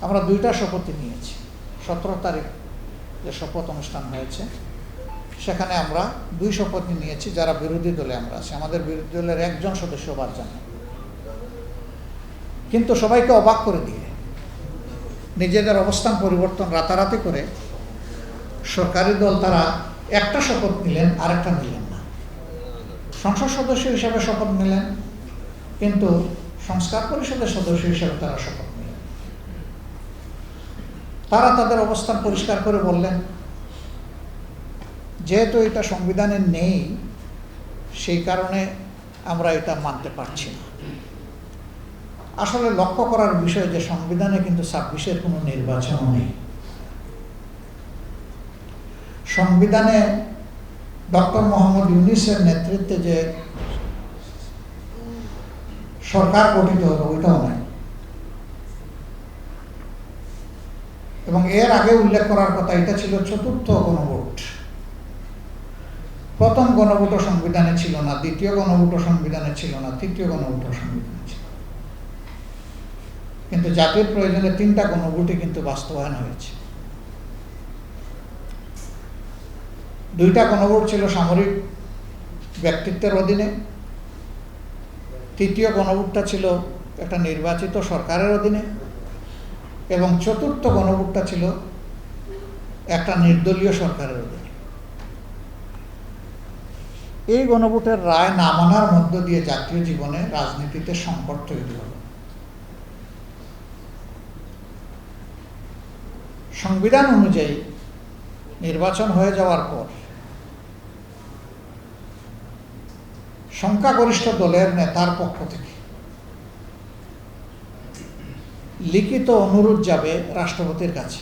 আমরা 2টা শপথই নিয়েছি। 17 তারিখ যে শপথ অনুষ্ঠান হয়েছে সেখানে আমরা 2 শপথই নিয়েছি যারা বিরোধী দলে আমরা আছি। আমাদের বিরোধী দলের একজন সদস্য বাদ যান, কিন্তু সবাইকে অবাক করে দিয়ে নিজেদের অবস্থান পরিবর্তন রাতারাতি করে সরকারি দল তারা একটা শপথ নিলেন, আরেকটা নিলেন না। সংসদ সদস্য হিসাবে শপথ নিলেন, কিন্তু সংস্কার পরিষদের সদস্য হিসাবে তারা শপথ নিলেন। তারা তাদের অবস্থান পরিষ্কার করে বললেন, যেহেতু এটা সংবিধানে নেই সেই কারণে আমরা এটা মানতে পারছি না। আসলে লক্ষ্য করার বিষয় যে সংবিধানে কিন্তু 26-এর কোনো নির্বাচন নেই। সংবিধানে ডক্টর মোহাম্মদ ইউনূসের নেতৃত্বে যে সরকার গঠিত হলো ওইটাও নাই। এবং এর আগে উল্লেখ করার কথা, এটা ছিল 4র্থ গণভোট। প্রথম গণভোটও সংবিধানে ছিল না, দ্বিতীয় গণভোটও সংবিধানে ছিল না, তৃতীয় গণভোটও সংবিধানে ছিল। কিন্তু জাতির প্রয়োজনে 3টা গণভোটই কিন্তু বাস্তবায়ন হয়েছে। 2টা গণভোট ছিল সামরিক ব্যক্তিত্বের অধীনে, তৃতীয় গণভোটটা ছিল একটা নির্বাচিত সরকারের অধীনে, এবং 4র্থ গণভোটটা ছিল একটা নির্দলীয় সরকারের অধীনে। এই গণভোটের রায় না মানার মধ্য দিয়ে জাতীয় জীবনে রাজনীতিতে সংকট তৈরি হল। সংবিধান অনুযায়ী নির্বাচন হয়ে যাওয়ার পর সংখ্যাগরিষ্ঠ দলের নেতার পক্ষ থেকে লিখিত অনুরোধ যাবে রাষ্ট্রপতির কাছে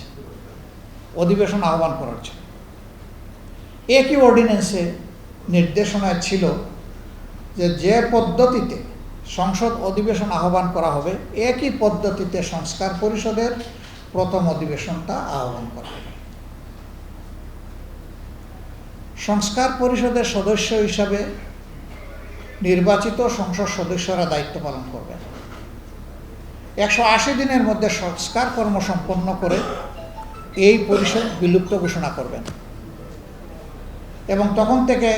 অধিবেশন আহ্বান করার জন্য। একই অর্ডিন্যান্সে নির্দেশনায় ছিল যে পদ্ধতিতে সংসদ অধিবেশন আহ্বান করা হবে একই পদ্ধতিতে সংস্কার পরিষদের প্রথম অধিবেশনটা আহ্বান করা হবে। সংস্কার পরিষদের সদস্য হিসাবে নির্বাচিত সংসদ সদস্যরা দায়িত্ব পালন করবেন। 180 দিনের মধ্যে সংস্কার কর্ম সম্পন্ন করে এই পরিষদ বিলুপ্ত ঘোষণা করবেন, এবং তখন থেকে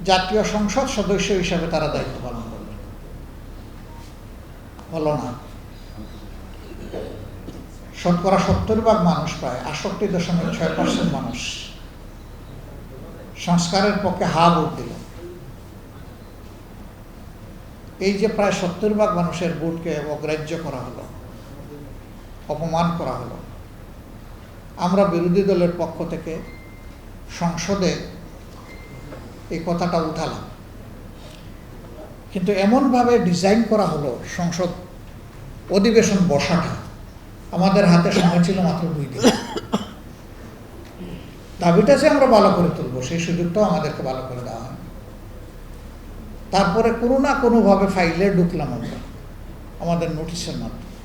জাতীয় সংসদ সদস্য হিসাবে তারা দায়িত্ব পালন করবেন। হলো না। শতকরা 70% মানুষ, প্রায় 68.6% মানুষ সংস্কারের পক্ষে হা ভোট দিল। এই যে প্রায় 70% মানুষের ভোটকে অগ্রাহ্য করা হলো, অপমান করা হলো, আমরা বিরোধী দলের পক্ষ থেকে সংসদে এই কথাটা উঠালাম। কিন্তু এমনভাবে ডিজাইন করা হলো সংসদ অধিবেশন বসাটা, আমাদের হাতে সময় ছিল মাত্র 2 দিন। দাবিটা যে আমরা ভালো করে তুলবো সেই সুযোগটাও আমাদেরকে ভালো করে দেওয়া হয়। তারপরে কোনো না কোনোভাবে ফাইলে ঢুকলাম আমরা আমাদের নোটিশের মাধ্যমে।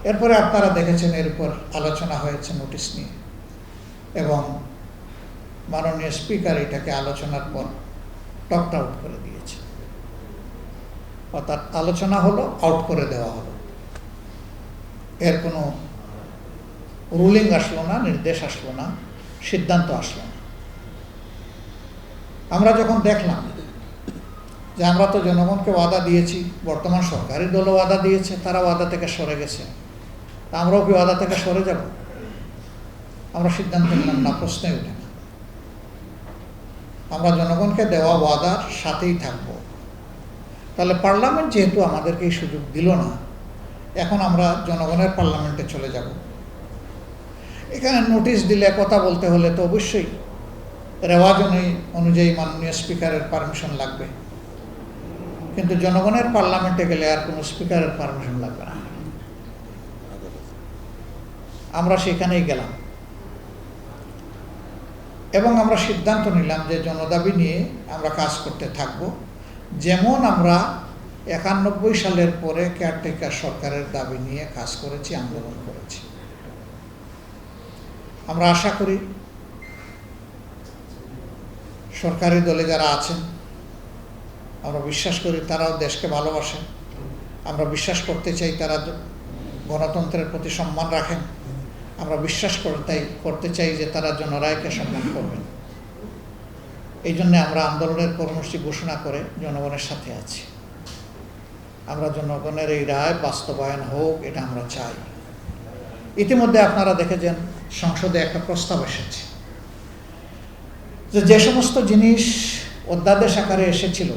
এরপরে আপনারা দেখেছেন এর উপর আলোচনা হয়েছে নোটিশ নিয়ে, এবং মাননীয় স্পিকার এটাকে আলোচনার পর টকটা আউট করে দিয়েছে। অর্থাৎ আলোচনা হলো, আউট করে দেওয়া হলো। এর কোনো রুলিং আসলো না, নির্দেশ আসলো না, সিদ্ধান্ত আসলো না। আমরা যখন দেখলাম যে আমরা তো জনগণকে ওয়াদা দিয়েছি, বর্তমান সরকারি দলও ওয়াদা দিয়েছে, তারা ওয়াদা থেকে সরে গেছে, তা আমরাও কি ওয়াদা থেকে সরে যাব? আমরা সিদ্ধান্ত নিলাম না, প্রশ্নই ওঠে না। আমরা জনগণকে দেওয়া ওয়াদার সাথেই থাকব। তাহলে পার্লামেন্ট যেহেতু আমাদেরকে এই সুযোগ দিল না, এখন আমরা জনগণের পার্লামেন্টে চলে যাব। এখানে নোটিশ দিলে, কথা বলতে হলে তো অবশ্যই রেওয়াজ অনুযায়ী মাননীয় স্পিকারের পারমিশন লাগবে, কিন্তু জনগণের পার্লামেন্টে গেলে আর কোনো স্পিকারের পারমিশন লাগবে না। আমরা সেখানেই গেলাম এবং আমরা সিদ্ধান্ত নিলাম যে জনদাবি নিয়ে আমরা কাজ করতে থাকব, যেমন আমরা 91 সালের পরে কেয়ারটেকার সরকারের দাবি নিয়ে কাজ করেছি, আন্দোলন করেছি। আমরা আশা করি সরকারি দলে যারা আছেন, আমরা বিশ্বাস করি তারাও দেশকে ভালোবাসেন। আমরা বিশ্বাস করতে চাই তারা গণতন্ত্রের প্রতি সম্মান রাখেন। আমরা বিশ্বাস করতে চাই যে তারা জনরায়কে সম্মান করবেন। এই জন্য আমরা আন্দোলনের কর্মসূচি ঘোষণা করে জনগণের সাথে আছি। আমরা জনগণের এই রায় বাস্তবায়ন হোক, এটা আমরা চাই। ইতিমধ্যে আপনারা দেখেছেন সংসদে একটা প্রস্তাব এসেছে যে সমস্ত জিনিস অধ্যাদেশ আকারে এসেছিল,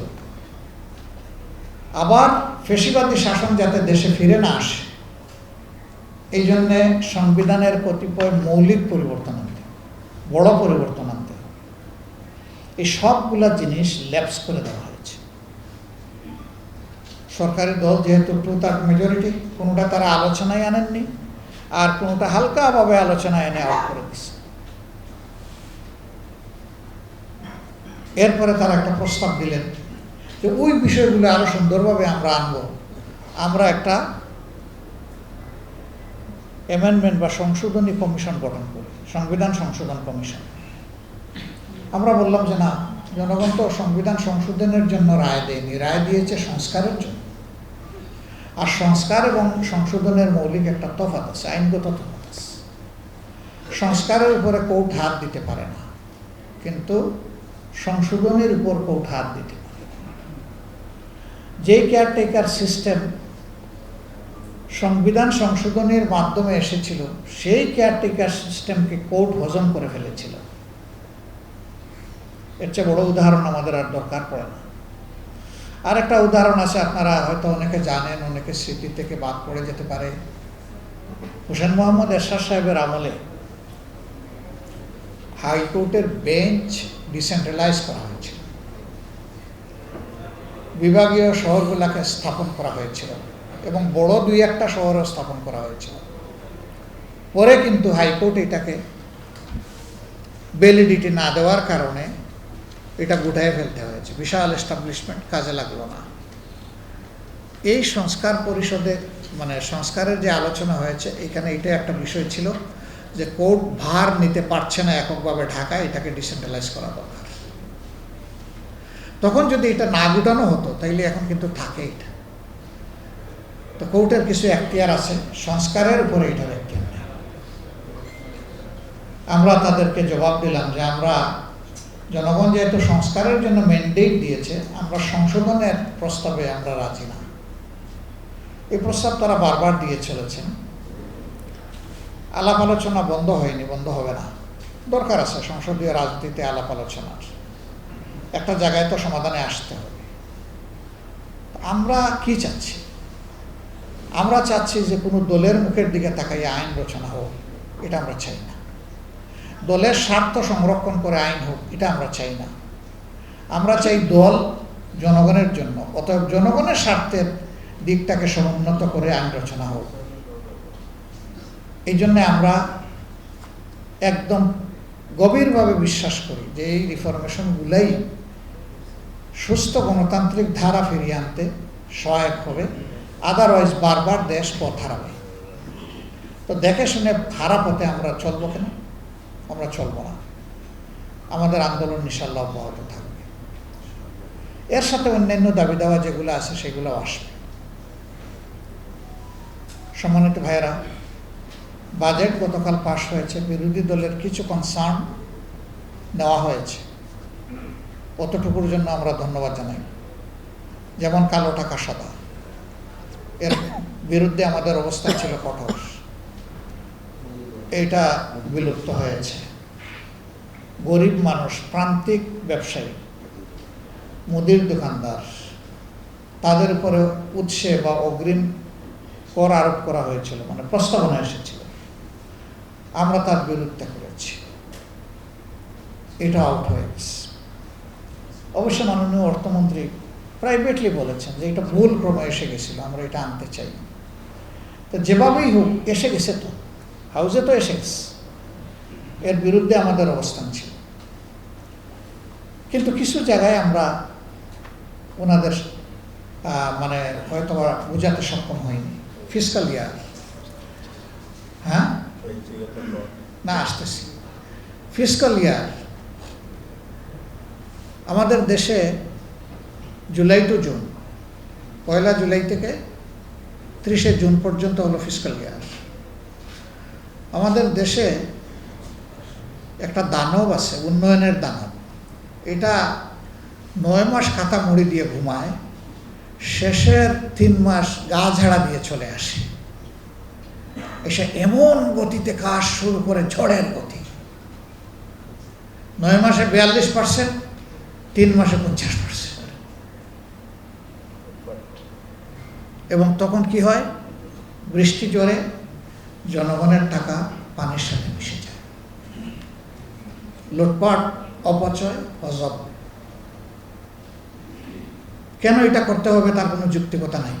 আবার ফ্যাসিবাদী শাসন যাতে দেশে ফিরে না আসে, এই জন্যে সংবিধানের কতিপয় মৌলিক পরিবর্তন আনতে, বড় পরিবর্তন আনতে, এই সবগুলা জিনিস ল্যাপস করে দেওয়া হয়েছে। সরকারি দল যেহেতু 2/3 মেজরিটি, কোনোটা তারা আলোচনায় আনেননি, আর কোনোটা হালকাভাবে আলোচনায় এনে আউট করে দিচ্ছে। এরপরে তারা একটা প্রস্তাব দিলেন যে ওই বিষয়গুলো আরো সুন্দরভাবে আমরা আনবো, আমরা একটা অ্যামেন্ডমেন্ট বা সংশোধনী কমিশন গঠন করি, সংবিধান সংশোধন কমিশন। আমরা বললাম যে না, জনগণ তো সংবিধান সংশোধনের জন্য রায় দেয়নি, রায় দিয়েছে সংস্কারের জন্য। আর সংস্কার এবং সংশোধনের মৌলিক একটা তফাৎ আছে, আইনগত তফাৎ আছে। সংস্কারের উপরে কোর্ট হাত দিতে পারে না, কিন্তু সংশোধনের উপর কোর্ট হাত দিতে পারে। যে কেয়ারটেকার সিস্টেম সংবিধান সংশোধনের মাধ্যমে এসেছিল, সেই কেয়ারটেকার সিস্টেমকে কোর্ট হজম করে ফেলেছিল। এর চেয়ে বড় উদাহরণ আমাদের আর দরকার পড়ে না। আর একটা উদাহরণ আছে, আপনারা হয়তো অনেকে জানেন, অনেকে স্মৃতি থেকে বাদ পড়ে যেতে পারে। হোসেন মোহাম্মদ এরশাদ সাহেবের আমলে হাইকোর্টের বেঞ্চ ডিসেন্ট্রালাইজ করা হয়েছিল, বিভাগীয় শহরগুলোকে স্থাপন করা হয়েছিল এবং বড় 2-1টা শহরও স্থাপন করা হয়েছিল। পরে কিন্তু হাইকোর্ট এটাকে ভ্যালিডিটি না দেওয়ার কারণে এটা গুটায় ফেলতে হয়েছে। বিশাল এস্টাবলিশমেন্ট, কাজে লাগলো না। এই সংস্কার পরিষদে মানে সংস্কারের যে আলোচনা হয়েছে, এখানে এটা একটা বিষয় ছিল যে কোর্ট ভার নিতে পারছে না এককভাবে ঢাকা, এটাকে ডিসেন্ট্রালাইজ করা দরকার। তখন যদি এটা না গুটানো হতো তাইলে এখন কিন্তু থাকে এটা। তো কোর্টের কিছু এখতিয়ার আছে, সংস্কারের উপরে এটার এখতিয়ার নেই। আমরা তাদেরকে জবাব দিলাম যে আমরা, জনগণ যেহেতু সংস্কারের জন্য ম্যান্ডেট দিয়েছে, আমরা সংশোধনের প্রস্তাবে আমরা রাজি না। এই প্রস্তাব তারা বারবার দিয়ে চলেছেন। আলাপ আলোচনা বন্ধ হয়নি, বন্ধ হবে না। দরকার আছে সংসদীয় রাজনীতিতে আলাপ আলোচনার, একটা জায়গায় তো সমাধানে আসতে হবে। আমরা কি চাচ্ছি? আমরা চাচ্ছি যে কোনো দলের মুখের দিকে তাকাইয়ে আইন রচনা হোক, এটা আমরা চাই না। দলের স্বার্থ সংরক্ষণ করে আইন হোক, এটা আমরা চাই না। আমরা চাই দল জনগণের জন্য, অতএব জনগণের স্বার্থের দিকটাকে সমুন্নত করে আইন রচনা হোক। এই জন্যে আমরা একদম গভীরভাবে বিশ্বাস করি যে এই রিফরমেশনগুলাই সুস্থ গণতান্ত্রিক ধারা ফিরিয়ে আনতে সহায়ক হবে। আদারওয়াইজ বারবার দেশ পথ হারাবে। তো দেখে শুনে হারা পথে আমরা চলবো কেন? আমরা চলবো না। আমাদের আন্দোলন ইনশাআল্লাহ অব্যাহত থাকবে। এর সাথে অন্যান্য দাবি দাওয়া যেগুলো আছে সেগুলো আসবে। সম্মানিত ভাইয়েরা, বাজেট গতকাল পাশ হয়েছে, বিরোধী দলের কিছু কনসার্ন নেওয়া হয়েছে, অতটুকুর জন্য আমরা ধন্যবাদ জানাই। যেমন কালো টাকা সাদা, এর বিরুদ্ধে আমাদের অবস্থান ছিল কঠোর, এটা বিলুপ্ত হয়েছে। গরিব মানুষ, প্রান্তিক ব্যবসায়ী, মুদির দোকানদার, তাদের উপরে উৎসে বা অগ্রিম কর আরোপ করা হয়েছিল, মানে প্রস্তাবনা এসেছিল, আমরা তার বিরুদ্ধে করেছি, এটা আউট হয়ে গেছে। অবশ্য মাননীয় অর্থমন্ত্রী প্রাইভেটলি বলেছেন যে এটা ভুল ক্রমে এসে গেছিল, আমরা এটা আনতে চাই। তো যেভাবেই হোক এসে গেছে, তো হাউসে তো এসে গেছে, এর বিরুদ্ধে আমাদের অবস্থান ছিল। কিন্তু কিছু জায়গায় আমরা ওনাদের মানে হয়তো বোঝাতে সক্ষম হয়নি। ফিসকাল ইয়ার, হ্যাঁ না আসতেছি, ফিসকাল ইয়ার আমাদের দেশে জুলাই টু জুন, 1 জুলাই থেকে 30শে জুন পর্যন্ত হলো ফিসক্যাল ইয়ার। আমাদের দেশে একটা দানব আছে, উন্নয়নের দানব। এটা 9 মাস খাতা মুড়ি দিয়ে ঘুমায়, শেষের 3 মাস গা ঝাড়া দিয়ে চলে আসে। এসে এমন গতিতে কাজ শুরু করে, ঝড়ের গতি। 9 মাসে 42%, 3 মাসে 50%। এবং তখন কি হয়? বৃষ্টি জোরে জনগণের টাকা পানির সাথে মিশে যায়। লুটপাট, অপচয়, অজব। কেন এটা করতে হবে তার কোনো যুক্তিকতা নাই।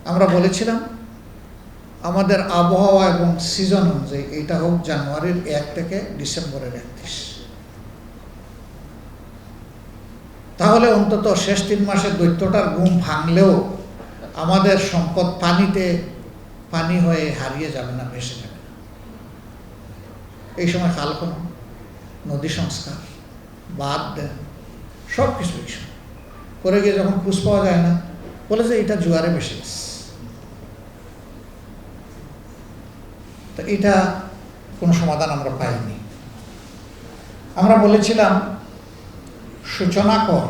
আমরা বলেছিলাম আমাদের আবহাওয়া এবং সিজন অনুযায়ী এটা হোক জানুয়ারির 1 থেকে ডিসেম্বরের 31। তাহলে অন্তত শেষ 3 মাসের দৈত্যটার ঘুম ভাঙলেও আমাদের সম্পদ পানি হয়ে হারিয়ে যাবে না, ভেসে যাবে না। এই সময় খাল খনন, নদী সংস্কার, বাঁধ দেন, সব কিছু এই সময় করে গিয়ে যখন খুঁজ পাওয়া যায় না, বলে যে এটা জোয়ারে বেশি গেছে। তো এটা কোনো সমাধান আমরা পাইনি। আমরা বলেছিলাম সূচনা কর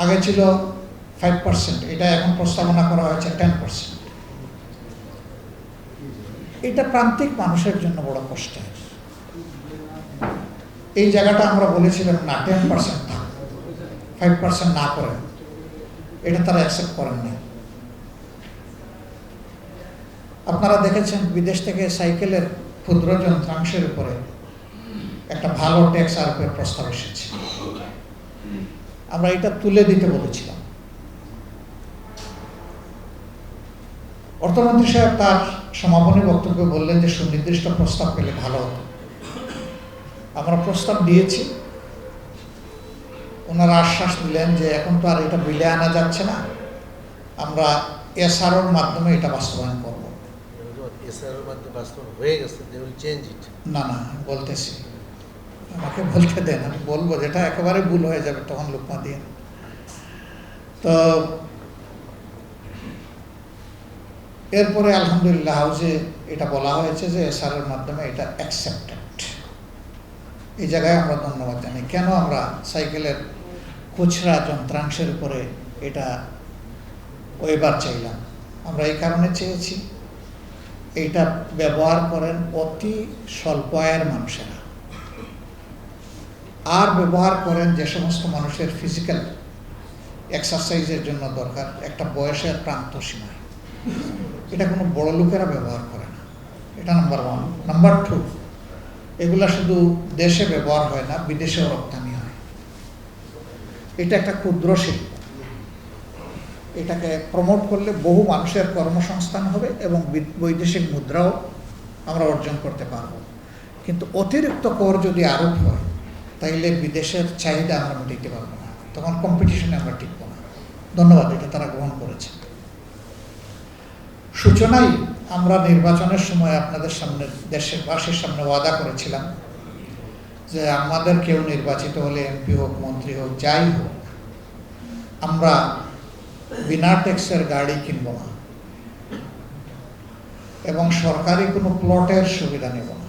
আগে ছিল 5%, এটা এখন প্রস্তাবনা করা হয়েছে 10%। এটা প্রান্তিক মানুষের জন্য বড় কষ্টের। এই জায়গাটা আমরা বলেছিলাম না, 10% থাক, 5% না করেন। এটা তারা অ্যাকসেপ্ট করেন না। আপনারা দেখেছেন বিদেশ থেকে সাইকেলের ক্ষুদ্র যন্ত্রাংশের উপরে একটা ভালো ট্যাক্স আরোপের প্রস্তাব এসেছে। আমরা এটা তুলে দিতে বলেছিলাম। অর্থমন্ত্রী সাহেব তার সমাপনী বক্তব্যে বললেন যে সুনির্দিষ্ট প্রস্তাব পেলে ভালো হতো। আমরা প্রস্তাব দিয়েছি, ওনারা আশ্বাস দিলেন যে এখন তো আর এটা বিলে আনা যাচ্ছে না, আমরা এসআরওর মাধ্যমে এটা বাস্তবায়ন করব। না না, বলতেছি, আমাকে বলতে দেন, আমি বলবো। যেটা একেবারে ভুল হয়ে যাবে তখন লোকমা দিয়ে। তো এরপরে আলহামদুলিল্লাহ হাউসে এটা বলা হয়েছে যে এসআরের মাধ্যমে এটা অ্যাকসেপ্টেড। এই জায়গায় আমরা ধন্যবাদ জানাই। কেন আমরা সাইকেলের খুচরা যন্ত্রাংশের উপরে এটা ওয়েবার চাইলাম? আমরা এই কারণে চেয়েছি, এইটা ব্যবহার করেন অতি স্বল্প আয়ের মানুষেরা, আর ব্যবহার করেন যে সমস্ত মানুষের ফিজিক্যাল এক্সারসাইজের জন্য দরকার একটা বয়সের প্রান্ত সীমায়। এটা কোনো বড় লোকেরা ব্যবহার করে না। এটা নাম্বার 1। নাম্বার 2, এগুলা শুধু দেশে ব্যবহার হয় না, বিদেশেও রপ্তানি হয়। এটা একটা ক্ষুদ্র শিল্প। এটাকে প্রমোট করলে বহু মানুষের কর্মসংস্থান হবে এবং বৈদেশিক মুদ্রাও আমরা অর্জন করতে পারব। কিন্তু অতিরিক্ত কর যদি আরোপ হয় তাইলে বিদেশের চাহিদা আমরা মেটাইতে পারবো না, তখন কম্পিটিশনে আমরা টিকবো না। ধন্যবাদ, এটা তারা গ্রহণ করেছে। সূচনায় আমরা নির্বাচনের সময় আপনাদের সামনে, দেশবাসীর সামনে ওয়াদা করেছিলাম যে আমাদের কেউ নির্বাচিত হলে, এমপি হোক, মন্ত্রী হোক, যাই হোক, আমরা বিনা ট্যাক্সের গাড়ি কিনব না এবং সরকারি কোনো প্লটের সুবিধা নেব না।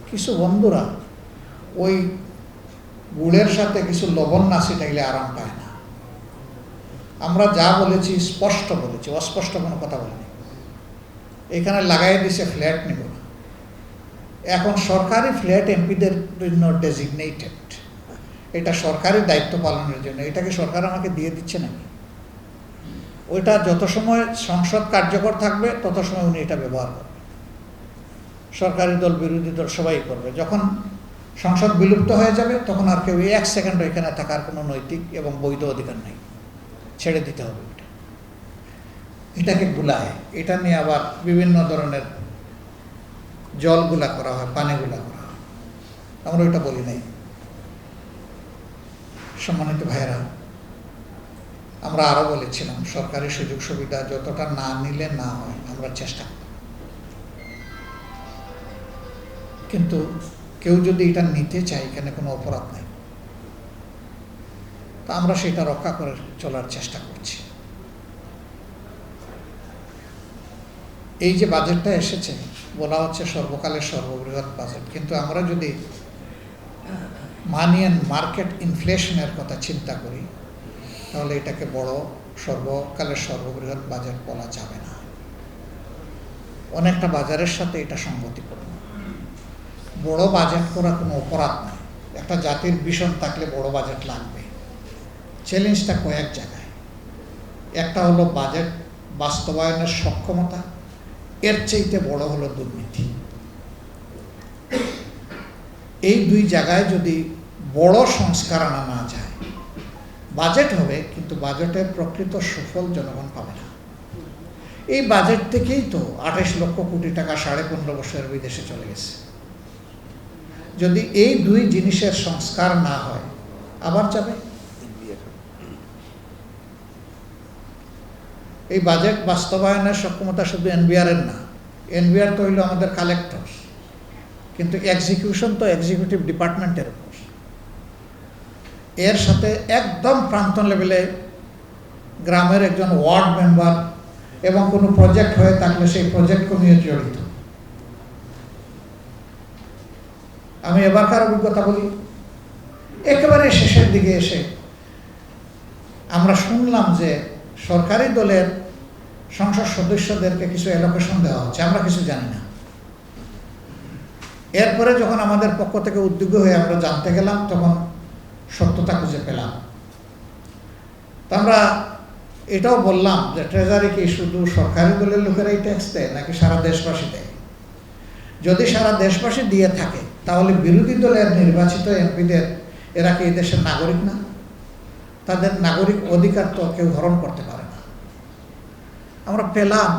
কিছু বন্ধুরা ওই গুড়ের সাথে কিছু লবণ না ছিটাইলে আরাম পায় না। আমরা যা বলেছি স্পষ্ট বলেছি, অস্পষ্ট কোনো কথা বলিনি। এখানে লাগাই দিছে ফ্ল্যাট নিব না। এখন সরকারি ফ্ল্যাট এমপিদের জন্য ডেজিগনেটেড, এটা সরকারি দায়িত্ব পালনের জন্য। এটাকে সরকার আমাকে দিয়ে দিচ্ছে নাকি? ওইটা যত সময় সংসদ কার্যকর থাকবে তত সময় উনি এটা ব্যবহার করবেন। সরকারি দল, বিরোধী দল সবাই করবে। যখন সংসদ বিলুপ্ত হয়ে যাবে তখন আর কেউ 1 সেকেন্ড এখানে থাকার কোনো নৈতিক এবং বৈধ অধিকার নেই, ছেড়ে দিতে হবে। এটাকে গুলায়, এটা নিয়ে আবার বিভিন্ন ধরনের জলগুলা করা হয়, পানিগুলা করা হয়। আমরা ওইটা বলি নাই। সম্মানিত ভাইয়েরা, আমরা আরো বলেছিলাম সরকারি সুযোগ সুবিধা যতটা না নিলে না হয় আমরা চেষ্টা করি, কিন্তু কেউ যদি এটা নিতে চায় এখানে কোনো অপরাধ নেই। তা আমরা সেটা রক্ষা করে চলার চেষ্টা করছি। এই যে বাজেটটা এসেছে বলা হচ্ছে সর্বকালের সর্ববৃহৎ বাজেট, কিন্তু আমরা যদি মানি অ্যান্ড মার্কেট ইনফ্লেশনের কথা চিন্তা করি তাহলে এটাকে সর্বকালের সর্ববৃহৎ বাজেট বলা যাবে না। অনেকটা বাজারের সাথে এটা সঙ্গতিপূর্ণ। বড় বাজেট করা কোনো অপরাধ নয়। একটা জাতির ভিশন থাকলে বড় বাজেট লাগবে। চ্যালেঞ্জটা কয়েক জায়গায়। একটা হলো বাজেট বাস্তবায়নের সক্ষমতা, এর চাইতে বড় হলো দুর্নীতি। এই দুই জায়গায় যদি বড় সংস্কার আনা না যায়, বাজেট হবে কিন্তু বাজেটের প্রকৃত সুফল জনগণ পাবে না। এই বাজেট থেকেই তো 28 লক্ষ কোটি টাকা 15.5 বছরের বিদেশে চলে গেছে। যদি এই দুই জিনিসের সংস্কার না হয় আবার যাবে। এই বাজেট বাস্তবায়নের সক্ষমতা শুধু এনবিআর এর না। এনবিআর তো হইল আমাদের কালেক্টর, কিন্তু এক্সিকিউশন তো এক্সিকিউটিভ ডিপার্টমেন্টের উপর। এর সাথে একদম প্রান্ত লেভেলে গ্রামের একজন ওয়ার্ড মেম্বার এবং কোনো প্রজেক্ট হয়ে থাকলে সেই প্রজেক্ট নিয়ে জড়িত। আমি এবারকার অভিজ্ঞতা বলি, একেবারে শেষের দিকে এসে আমরা শুনলাম যে সরকারি দলের সংসদ সদস্যদেরকে কিছু অ্যালোকেশন দেওয়া হচ্ছে, আমরা কিছু জানি না। এরপরে যখন আমাদের পক্ষ থেকে উদ্যোগী হয়ে আমরা জানতে গেলাম তখন সত্যতা খুঁজে পেলাম। তা আমরা এটাও বললাম যে ট্রেজারি কি শুধু সরকারি দলের লোকেরাই ট্যাক্স দেয় নাকি সারা দেশবাসী দেয়? যদি সারা দেশবাসী দিয়ে থাকে তাহলে বিরোধী দলের নির্বাচিত এমপিদের এরা কি এই দেশের নাগরিক না? তাদের নাগরিক অধিকার তো কেউ হরণ করতে পারে না। আমরা পেলাম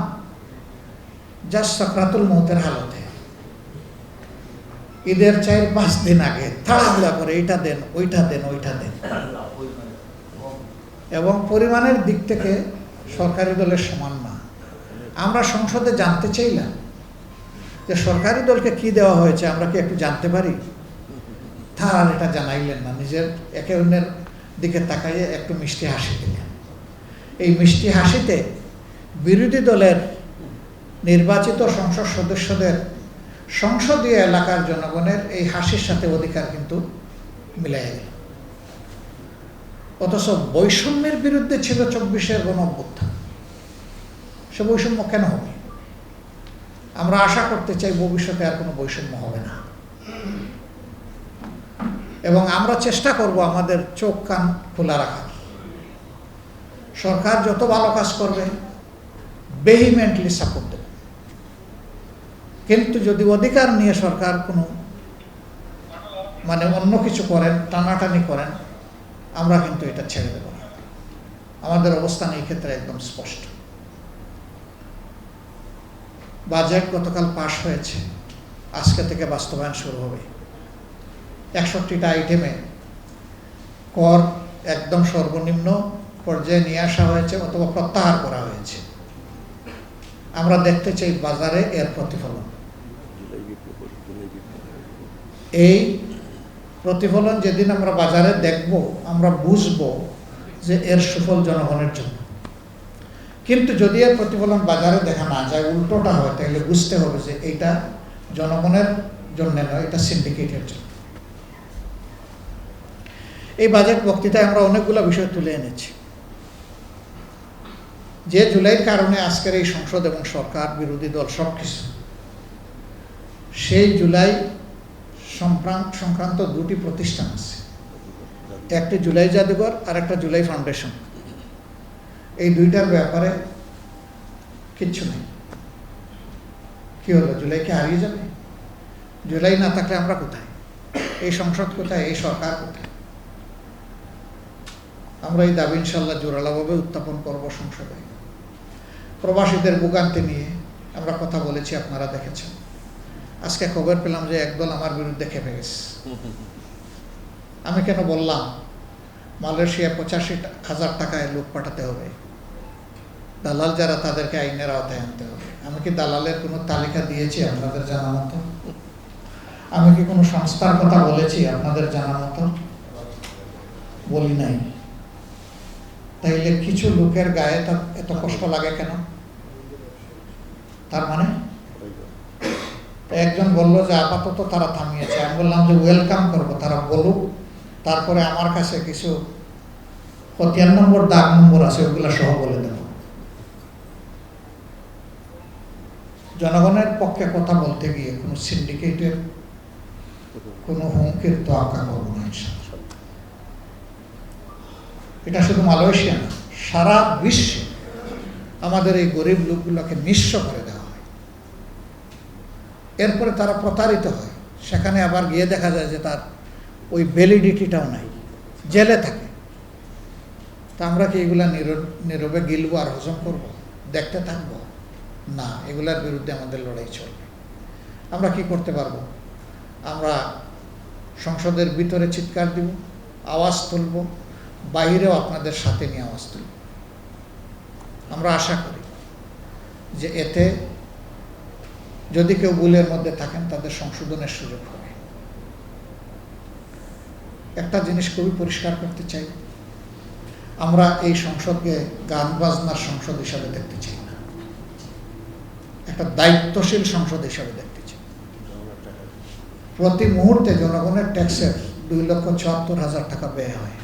জাস্ট সাকরাতুল মৌতের হালতে, ঈদের 4-5 দিন আগে তাড়াহুড়া করে এইটা দেন ওইটা দেন ওইটা দেন, এবং পরিমাণের দিক থেকে সরকারি দলের সমান না। আমরা সংসদে জানতে চাইলাম যে সরকারি দলকে কি দেওয়া হয়েছে, আমরা কি একটু জানতে পারি? তারা এটা জানাইলেন না। নিজের একে অন্যের দিকে তাকাইয়ে একটু মিষ্টি হাসি দিলেন। এই মিষ্টি হাসিতে বিরোধী দলের নির্বাচিত সংসদ সদস্যদের সংসদীয় এলাকার জনগণের এই হাসির সাথে অধিকার কিন্তু মিলাই গেল। অথচ বৈষম্যের বিরুদ্ধে ছিল 24-এর গণ-অভ্যুত্থান। সে বৈষম্য কেন হবে? আমরা আশা করতে চাই ভবিষ্যতে আর কোনো বৈষম্য হবে না, এবং আমরা চেষ্টা করব আমাদের চোখ কান খোলা রাখার। সরকার যত ভালো কাজ করবে ভেহিমেন্টলি সাপোর্ট দেবে, কিন্তু যদি অধিকার নিয়ে সরকার কোনো অন্য কিছু করেন, টানাটানি করেন, আমরা কিন্তু এটা ছেড়ে দেব না। আমাদের অবস্থান এই ক্ষেত্রে একদম স্পষ্ট। বাজেট গতকাল পাশ হয়েছে, আজকে থেকে বাস্তবায়ন শুরু হবে। 61টা আইটেমে কর একদম সর্বনিম্ন পর্যায়ে নিয়ে আসা হয়েছে অথবা প্রত্যাহার করা হয়েছে। আমরা দেখতে চাই বাজারে এর প্রতিফলন। এই প্রতিফলন যেদিন আমরা বাজারে দেখব, আমরা বুঝবো যে এর সুফল জনগণের জন্য। কিন্তু যদি এর প্রতিফলন বাজারে দেখা না যায়, উল্টোটা হয়, তাহলে বুঝতে হবে যে এটা জনগণের জন্য নয়, এটা সিন্ডিকেটের জন্য। এই বাজেট বক্তৃতায় আমরা অনেকগুলো বিষয় তুলে এনেছি। যে জুলাইয়ের কারণে আজকের এই সংসদ এবং সরকার, বিরোধী দল সবকিছু, সেই জুলাই সংক্রান্ত দুটি প্রতিষ্ঠান আছে। একটি জুলাই জাদুঘর আর একটা জুলাই ফাউন্ডেশন। এই দুইটার ব্যাপারে কিচ্ছু নেই। কি হলো? জুলাইকে হারিয়ে যাবে? জুলাই না থাকলে আমরা কোথায়? এই সংসদ কোথায়? এই সরকার কোথায়? আমরা এই দাবি ইনশাল্লাহ জোরালোভাবে উত্থাপন করব সংসদে। প্রবাসীদের ভোগান্তি নিয়ে আমরা কথা বলেছি, আপনারা দেখেছেন। আজকে খবর পেলাম যে একদল আমার বিরুদ্ধে খেপে গেছে। আমি কেন বললাম মালয়েশিয়া 85,000 টাকায় লোক পাঠাতে হবে, দালাল যারা তাদেরকে আইনের আওতায় আনতে হবে। আমি কি দালালের কোনো তালিকা দিয়েছি আপনাদের জানা মতো? আমি কি কোনো সংস্থার কথা বলেছি আপনাদের জানা মতো? বলি নাই। তাইলে কিছু লোকের গায়ে এত কষ্ট লাগে কেন? তার মানে একজন বলল যে আপাতত তারা থামিয়েছে। আমি বললাম যে ওয়েলকাম করবো, তারা বলুক, তারপরে আমার কাছে কিছু খতিয়ান নম্বর, দাগ নম্বর আছে, ওগুলো সহ বলে দেব। জনগণের পক্ষে কথা বলতে গিয়ে কোনো সিন্ডিকেটের কোনো হুমকির তো আঁকা করবো না। এটা শুধু মালয়েশিয়া না, সারা বিশ্বে আমাদের এই গরিব লোকগুলোকে নিঃস্ব করে দেওয়া হয়। এরপরে তারা প্রতারিত হয়, সেখানে আবার গিয়ে দেখা যায় যে তার ওই ভ্যালিডিটিটাও নাই, জেলে থাকে। তা আমরা কি এগুলা নীরবে গিলবো আর হজম করবো, দেখতে থাকবো? না, এগুলার বিরুদ্ধে আমাদের লড়াই চলবে। আমরা কি করতে পারবো? আমরা সংসদের ভিতরে চিৎকার দিব, আওয়াজ তুলব, বাহিরেও আপনাদের সাথে নিয়ে আওয়াজ তুলব। আমরা আশা করি যে এতে যদি কেউ ভুলের মধ্যে থাকেন তাদের সংশোধনের সুযোগ হবে। একটা জিনিস খুবই পরিষ্কার করতে চাই, আমরা এই সংসদকে গান বাজনার সংসদ হিসাবে দেখতে চাই না, একটা দায়িত্বশীল সংসদ হিসাবে দেখতে চাই। প্রতি মুহূর্তে জনগণের ট্যাক্সের 2,74,000 টাকা ব্যয় হয়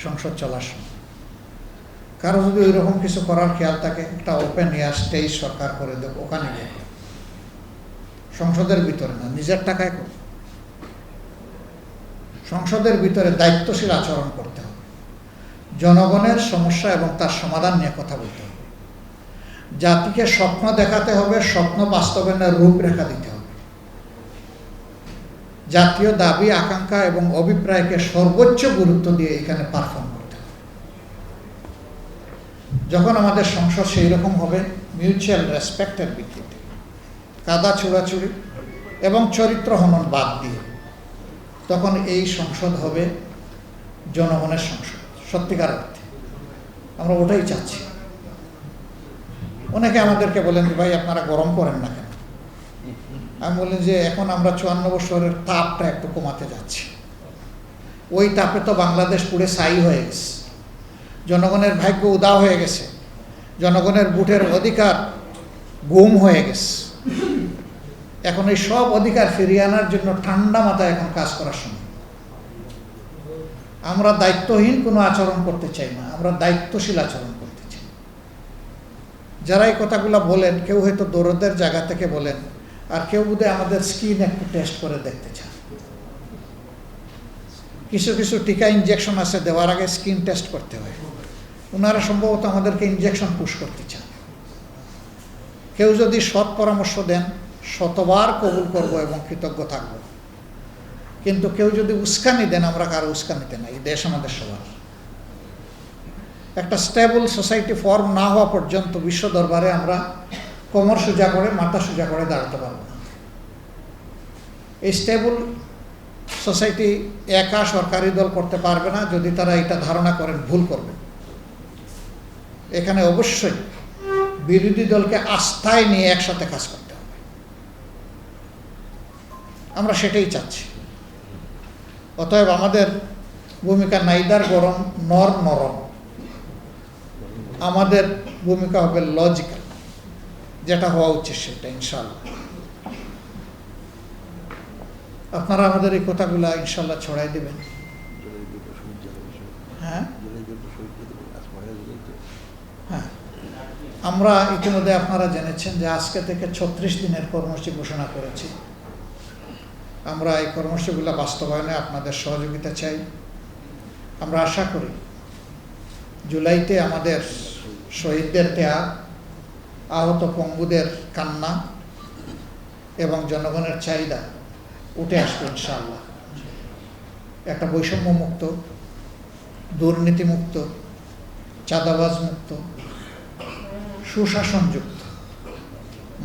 সংসদ চলার সময়। কারো যদি ওই রকম কিছু করার খেয়াল থাকে, একটা ওপেন এয়ার স্টেজ সরকার করে দেব, ওখানে গিয়ে সংসদের ভিতরে না, নিজের টাকায় করো। সংসদের ভিতরে দায়িত্বশীল আচরণ করতে হবে, জনগণের সমস্যা এবং তার সমাধান নিয়ে কথা বলতে হবে, জাতিকে স্বপ্ন দেখাতে হবে, স্বপ্ন বাস্তবায়নের রূপরেখা দিতে হবে, জাতীয় দাবি আকাঙ্ক্ষা এবং অভিপ্রায়কে সর্বোচ্চ গুরুত্ব দিয়ে এখানে পারফর্ম করতে হবে। যখন আমাদের সংসদ সেই রকম হবে, মিউচুয়াল রেসপেক্টের ভিত্তিতে, কাদা ছোড়াছুড়ি এবং চরিত্র হনন বাদ দিয়ে, তখন এই সংসদ হবে জনগণের সংসদ সত্যিকার অর্থে। আমরা ওটাই চাচ্ছি। অনেকে আমাদেরকে বলেন যে ভাই আপনারা গরম করেন না কেন? আমি বলি যে এখন আমরা 54 বছরের তাপটা একটু কমাতে যাচ্ছি। ওই তাপে তো বাংলাদেশ পুরো ছাই হয়ে গেছে, জনগণের ভাগ্য উদাও হয়ে গেছে, জনগণের ভোটের অধিকার গুম হয়ে গেছে। এখন এই সব অধিকার ফিরিয়ে আনার জন্য ঠান্ডা মাথায় এখন কাজ করার সময়। আমরা দায়িত্বহীন কোনো আচরণ করতে চাই না, আমরা দায়িত্বশীল আচরণ করতে চাই। যারা এই কথাগুলো বলেন, কেউ হয়তো দরদের জায়গা থেকে বলেন, আর কেউ বোধহয় আমাদের স্কিন একটু টেস্ট করে দেখতে চান। কিছু কিছু টিকা ইনজেকশন আছে, দেওয়ার আগে স্কিন টেস্ট করতে হয়। ওনারা সম্ভবত আমাদেরকে ইনজেকশন পুশ করতে চান। কেউ যদি সৎ পরামর্শ দেন, শতবার কবুল করব এবং কৃতজ্ঞ থাকব। কিন্তু কেউ যদি উস্কানি দেন, আমরা কারো উস্কানিতে নাই। এই দেশ আমাদের সবার। একটা স্টেবল সোসাইটি ফর্ম না হওয়া পর্যন্ত বিশ্ব দরবারে আমরা কোমর সোজা করে, মাথা সোজা করে দাঁড়াতে পারব না। এই স্টেবল সোসাইটি একা সরকারি দল করতে পারবে না। যদি তারা এটা ধারণা করেন, ভুল করবে। এখানে অবশ্যই বিরোধী দলকে আস্থায় নিয়ে একসাথে কাজ করতে হবে। আমরা সেটাই চাচ্ছি। অতএব আমাদের ভূমিকা নাইদার গরম নর নরম, আমাদের ভূমিকা হবে লজিক্যাল, যেটা হওয়া উচিত সেটা ইনশাল্লাহ। আপনারা আমাদের এই কথাগুলো ইনশাল্লাহ ছড়াই দেবেন। হ্যাঁ হ্যাঁ, আমরা ইতিমধ্যে আপনারা জেনেছেন যে আজকে থেকে 36 দিনের কর্মসূচি ঘোষণা করেছি। আমরা এই কর্মসূচিগুলো বাস্তবায়নে আপনাদের সহযোগিতা চাই। আমরা আশা করি জুলাইতে আমাদের শহীদদের ত্যাগ, আহত পঙ্গুদের কান্না এবং জনগণের চাহিদা উঠে আসবে ইনশাআল্লাহ। একটা বৈষম্যমুক্ত, দুর্নীতিমুক্ত, চাঁদাবাজ মুক্ত, সুশাসনযুক্ত,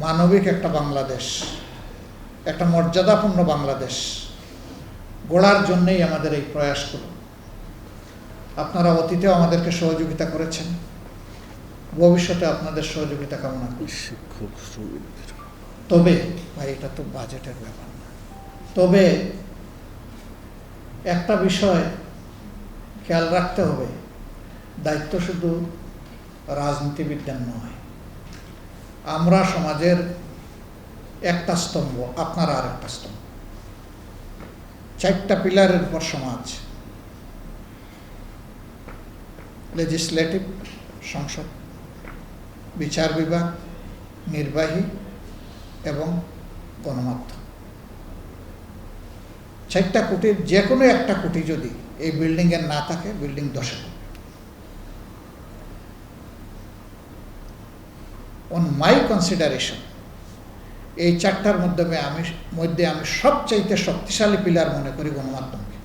মানবিক একটা বাংলাদেশ, একটা মর্যাদাপূর্ণ বাংলাদেশ গড়ার জন্যই আমাদের এই প্রয়াসগুলো। আপনারা অতীতেও আমাদেরকে সহযোগিতা করেছেন, ভবিষ্যতে আপনাদের সহযোগিতা কামনা করি। তবে ভাই, এটা তো বাজেটের ব্যাপার না। তবে একটা বিষয় খেয়াল রাখতে হবে, দায়িত্ব শুধু রাজনীতিবিদদের নয়, আমরা সমাজের একটা স্তম্ভ, আপনারা আর একটা স্তম্ভ। 4টা পিলারের উপর সমাজ: লেজিসলেটিভ সংসদ, বিচার বিভাগ, নির্বাহী এবং গণমাধ্যম। 4টা খুঁটির যে কোনো একটা খুঁটি যদি এই বিল্ডিংয়ের না থাকে, বিল্ডিং ধসে পড়বে। অন মাই কনসিডারেশন এই 4টার মধ্যে আমি সবচাইতে শক্তিশালী পিলার মনে করি গণমাধ্যমকে।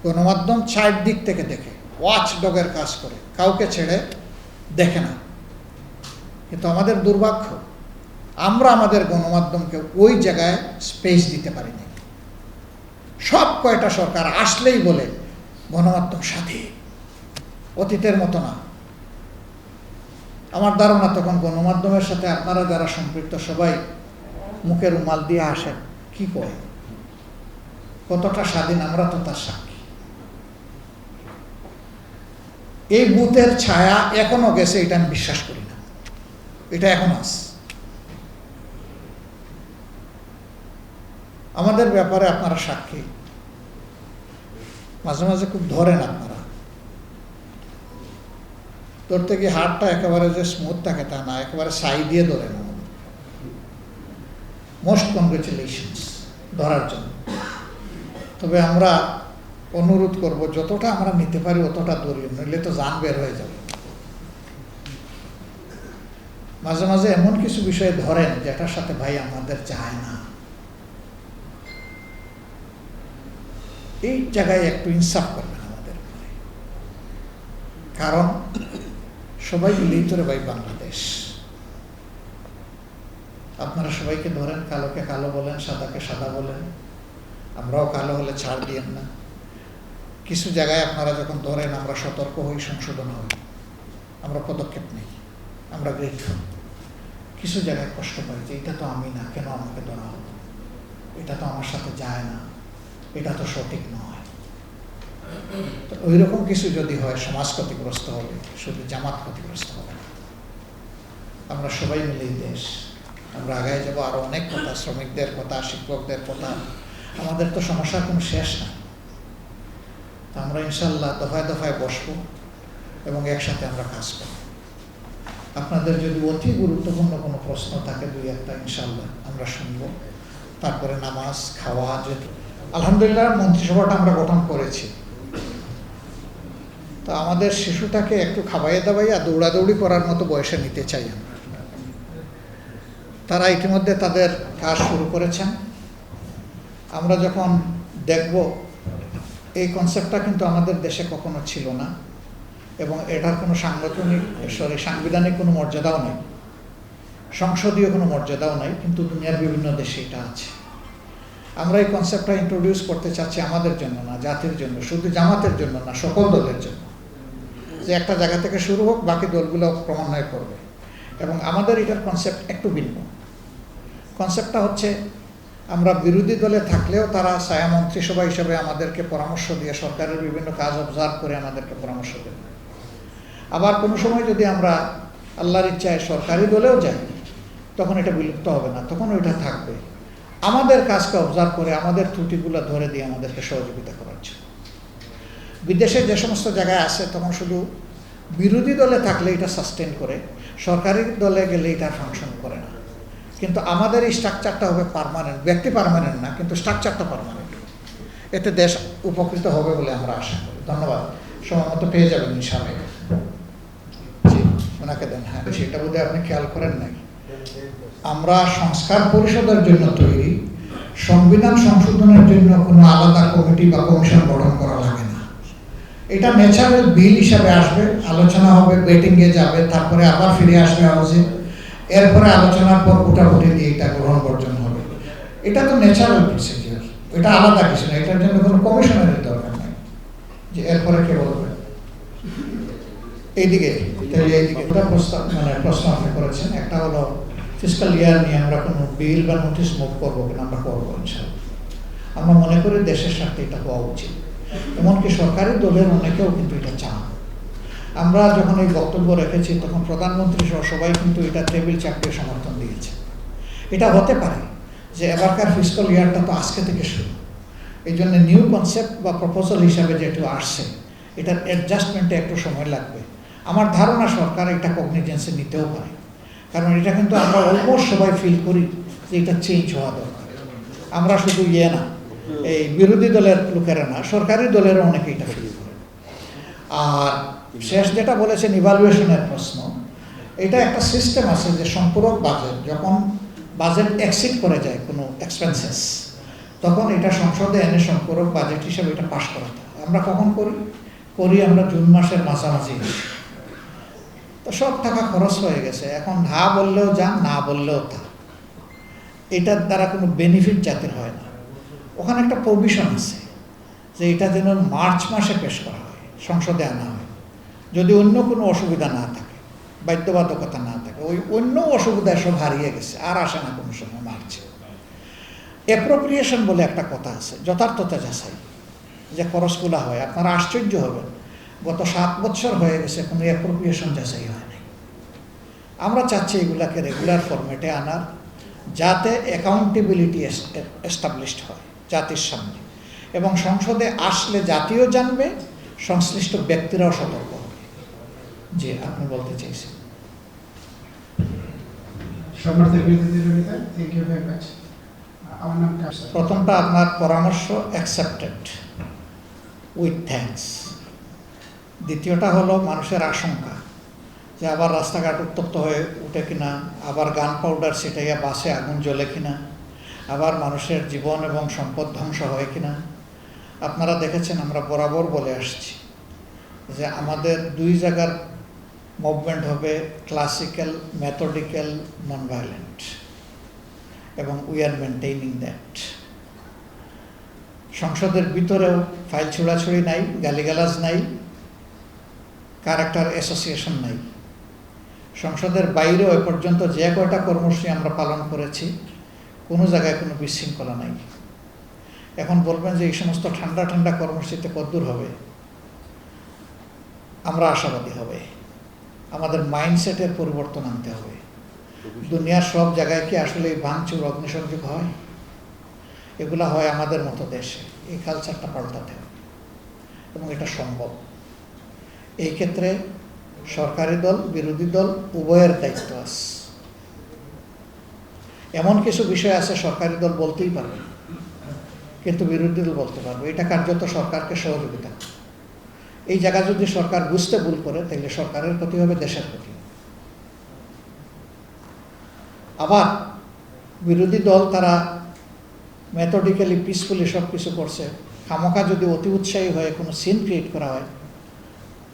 গণমাধ্যম 4 দিক থেকে দেখে, ওয়াচ ডগের কাজ করে, কাউকে ছেড়ে দেখে না। কিন্তু আমাদের দুর্ভাগ্য, আমরা আমাদের গণমাধ্যমকে ওই জায়গায় স্পেস দিতে পারিনি। সব কয়টা সরকার আসলেই বলে গণমাধ্যম সাথী, অতীতের মতো না। আমার ধারণা তখন গণমাধ্যমের সাথে আপনারা যারা সম্পৃক্ত সবাই মুখে রুমাল দিয়ে আসেন, কি কয়, কতটা স্বাধীন আমরা তো তার সাক্ষী। এই বুথের ছায়া এখনো গেছে, এটা আমি বিশ্বাস করি না। এটা এখন আছে। আমাদের ব্যাপারে আপনারা সাক্ষী। মাঝে মাঝে খুব ধরেন আপনারা, ধরতে গিয়ে হাতটা একেবারে যে স্মুথ থাকে তা না, একেবারে সাই দিয়ে ধরেন। আমাদের মোস্ট কংগ্রেচুলেশনস ধরার জন্য। তবে আমরা অনুরোধ করব, যতটা আমরা নিতে পারি অতটা ধরি, নইলে তো জান বের হয়ে যাবে। মাঝে মাঝে এমন কিছু বিষয় ধরেন যেটার সাথে ভাই আমাদের যায় না। এই জায়গায় একটু ইনসাফ করবেন আমাদের উপরে, কারণ সবাই মিলেই তো ভাই বাংলাদেশ। আপনারা সবাইকে ধরেন, কালোকে কালো বলেন, সাদাকে সাদা বলেন, আমরাও কালো হলে ছাড় দিয়েন না। কিছু জায়গায় আপনারা যখন ধরেন আমরা সতর্ক হই, সংশোধন হই, আমরা পদক্ষেপ নিই, আমরা গ্রেটফুল। কিছু জায়গায় কষ্ট পাই যে এটা তো আমি না, কেন আমাকে ধরা হলো, এটা তো আমার সাথে যায় না, এটা তো সঠিক নয়। ওই রকম কিছু যদি হয়, সমাজ ক্ষতিগ্রস্ত হবে, শুধু জামাত ক্ষতিগ্রস্ত হবে না। আমরা সবাই মিলেই দেশ, আমরা আগায় যাবো। আরো অনেক কথা, শ্রমিকদের কথা, শিক্ষকদের কথা, আমাদের তো সমস্যার কোনো শেষ নাই। আমরা ইনশাল্লাহ দফায় দফায় বসবো এবং একসাথে আমরা কাজ করব। আপনাদের যদি অতি গুরুত্বপূর্ণ কোনো প্রশ্ন থাকে 2-1টা ইনশাল্লাহ আমরা শুনবো। তারপরে নামাজ, খাওয়া, যেহেতু আলহামদুলিল্লাহ মন্ত্রিসভাটা আমরা গঠন করেছি, তো আমাদের শিশুটাকে একটু খাওয়াইয়ে দাওয়াইয়া দৌড়াদৌড়ি করার মতো বয়সে নিতে চাই আমরা। তারা ইতিমধ্যে তাদের কাজ শুরু করেছেন। আমরা যখন দেখব, এই কনসেপ্টটা কিন্তু আমাদের দেশে কখনো ছিল না এবং এটার কোনো সাংবিধানিক কোনো মর্যাদাও নেই, সংসদীয় কোনো মর্যাদাও নাই, কিন্তু দুনিয়ার বিভিন্ন দেশে এটা আছে। আমরা এই কনসেপ্টটা ইন্ট্রোডিউস করতে চাচ্ছি আমাদের জন্য না, জাতির জন্য, শুধু জামাতের জন্য না, সকল দলের জন্য, যে একটা জায়গা থেকে শুরু হোক, বাকি দলগুলো ক্রমান্বয়ে করবে। এবং আমাদের এটার কনসেপ্ট একটু ভিন্ন। কনসেপ্টটা হচ্ছে, আমরা বিরোধী দলে থাকলেও তারা ছায়া মন্ত্রিসভা হিসাবে আমাদেরকে পরামর্শ দিয়ে, সরকারের বিভিন্ন কাজ অবজার্ভ করে আমাদেরকে পরামর্শ দেবে। আবার কোনো সময় যদি আমরা আল্লাহর ইচ্ছায় সরকারি দলেও যাই, তখন এটা বিলুপ্ত হবে না, তখন ওইটা থাকবে, আমাদের কাজকে অবজার্ভ করে, আমাদের ত্রুটিগুলো ধরে দিয়ে আমাদেরকে সহযোগিতা করার জন্য। বিদেশে যে সমস্ত জায়গায় আছে, তখন শুধু বিরোধী দলে থাকলে এটা সাস্টেন করে, সরকারি দলে গেলে এটা ফাংশন করে না। কিন্তু আমাদের এই স্ট্রাকচারটা হবে পার্মানেন্ট, ব্যক্তি পার্মানেন্ট না, কিন্তু স্ট্রাকচারটা পার্মানেন্ট। এতে দেশ উপকৃত হবে বলে আমরা আশা করি। ধন্যবাদ। সময় মতো পেয়ে যাবেন ইনশাআল্লাহ। জি, ওনাকে দেন। হ্যাঁ, সেটা বোধহয় আপনি খেয়াল করেন নাই। আমরা সংস্কার পরিষদের জন্য তৈরি, সংবিধান সংশোধনের জন্য কোনো আলাদা কমিটি বা কমিশন গঠন করা লাগে না। এটা ন্যাচারাল বিল হিসাবে আসবে, আলোচনা হবে, বেটিংয়ে যাবে, তারপরে আবার ফিরে আসবে হাউসে, এরপরে আলোচনার পর ভোটাভুটি দিয়ে এটা গ্রহণ বর্জন হবে। এটা তো ন্যাচারাল প্রসিডিওর, এটা আলাদা কিছু না। এটার জন্য কোনো কমিশনের দরকার নেই যে এরপরে কে বলবে। এইদিকে দুটা প্রশ্ন আপনি করেছেন। একটা হলো ফিসকাল ইয়ার নিয়ে আমরা কোনো বিল বা নোটিশ মুভ করবো কিনা। আমরা করবো ইনশাআল্লাহ। আমরা মনে করি দেশের স্বার্থে এটা হওয়া উচিত। এমনকি সরকারি দলের অনেকেও কিন্তু এটা চান। আমরা যখন এই বক্তব্য রেখেছি তখন প্রধানমন্ত্রী সহ সবাই কিন্তু এটা টেবিল চাপড়িয়ে সমর্থন দিয়েছে। এটা হতে পারে যে এবারকার ফিস্কাল ইয়ারটা তো আজকে থেকে শুরু, এই জন্য নিউ কনসেপ্ট বা প্রপোজাল হিসাবে যেটা আসছে এটার অ্যাডজাস্টমেন্টে একটু সময় লাগবে। আমার ধারণা সরকার এটা কগনিজেন্সে নিতেও পারে, কারণ এটা কিন্তু আমরা অলমোস্ট সবাই ফিল করি যে এটা চেঞ্জ হওয়া দরকার। আমরা শুধু না, এই বিরোধী দলের লোকেরা না, সরকারি দলেরও অনেকে এটা ফিল করে। আর শেষ যেটা বলেছেন ইভালুয়েশনের প্রশ্ন, এটা একটা সিস্টেম আছে যে সম্পূরক বাজেট, যখন বাজেট এক্সিড করে যায় কোনো এক্সপেন্সেস, তখন এটা সংসদে এনে সম্পূরক বাজেট হিসেবে এটা পাশ করাতে হয়। আমরা কখন করি আমরা জুন মাসের মাঝামাঝি। তো সব টাকা খরচ হয়ে গেছে, এখন হা বললেও যান, না বললেও তা, এটার দ্বারা কোনো বেনিফিট জাতির হয় না। ওখানে একটা প্রভিশন আছে যে এটা যেন মার্চ মাসে পেশ করা হয়, সংসদে আনা হয়, যদি অন্য কোনো অসুবিধা না থাকে, বাধ্যবাধকতা না থাকে। ওই অন্য অসুবিধায় সব হারিয়ে গেছে, আর আসে না কোনো সময় মার্চে। অ্যাপ্রোপ্রিয়েশন বলে একটা কথা আছে, যথার্থতা যাচাই, যে খরচগুলো হয়। আপনারা আশ্চর্য হবেন, গত 7 বছর হয়ে গেছে কোনো অ্যাপ্রোপ্রিয়েশন যাচাই হয় নাই। আমরা চাচ্ছি এগুলাকে রেগুলার ফরম্যাটে আনার, যাতে অ্যাকাউন্টেবিলিটি এস্টাবলিশড হয় জাতির সামনে, এবং সংসদে আসলে জাতিও জানবে, সংশ্লিষ্ট ব্যক্তিরাও সতর্ক হবে। যে আপনি বলতে চাইছেন। প্রথমটা আপনার পরামর্শ অ্যাকসেপ্টেড উইথ থ্যাঙ্কস। দ্বিতীয়টা হলো মানুষের আশঙ্কা যে আবার রাস্তাঘাট উত্তপ্ত হয়ে উঠে কিনা, আবার গান পাউডার ছিটাইয়া বাসে আগুন জ্বলে কিনা, আবার মানুষের জীবন এবং সম্পদ ধ্বংস হয় কিনা। আপনারা দেখেছেন আমরা বরাবর বলে আসছি যে আমাদের 2 জায়গার মুভমেন্ট হবে, ক্লাসিক্যাল, মেথডিক্যাল, নন ভায়োলেন্ট, এবং উই আর মেনটেইনিং দ্যাট। সংসদের ভিতরেও ফাইল ছোড়াছুড়ি নাই, গালিগালাজ নাই, ক্যারেক্টার অ্যাসোসিয়েশন নাই। সংসদের বাইরেও এ পর্যন্ত যে কয়টা কর্মসূচি আমরা পালন করেছি, কোনো জায়গায় কোনো বিশৃঙ্খলা নাই। এখন বলবেন যে এই সমস্ত ঠান্ডা ঠান্ডা কর্মসূচিতে কতদূর হবে? আমরা আশাবাদী হবে। আমাদের মাইন্ডসেটের পরিবর্তন আনতে হবে। দুনিয়ার সব জায়গায় কি আসলে এই ভাঙচুর, অগ্নিসংযোগ হয়? এগুলা হয় আমাদের মতো দেশে। এই কালচারটা পাল্টাতে হবে এবং এটা সম্ভব। এই ক্ষেত্রে সরকারি দল, বিরোধী দল উভয়ের দায়িত্ব আছে। এমন কিছু বিষয় আছে সরকারি দল বলতেই পারবে, কিন্তু বিরোধী দল বলতে পারবে। এটা কার্যত সরকারকে সহযোগিতা। এই জায়গা যদি সরকার বুঝতে ভুল করে, তাহলে সরকারের ক্ষতি হবে, দেশের ক্ষতি। আবার বিরোধী দল তারা মেথডিক্যালি, পিসফুলি সব কিছু করছে, খামোখা যদি অতি উৎসাহী হয়ে কোনো সিন ক্রিয়েট করা হয়,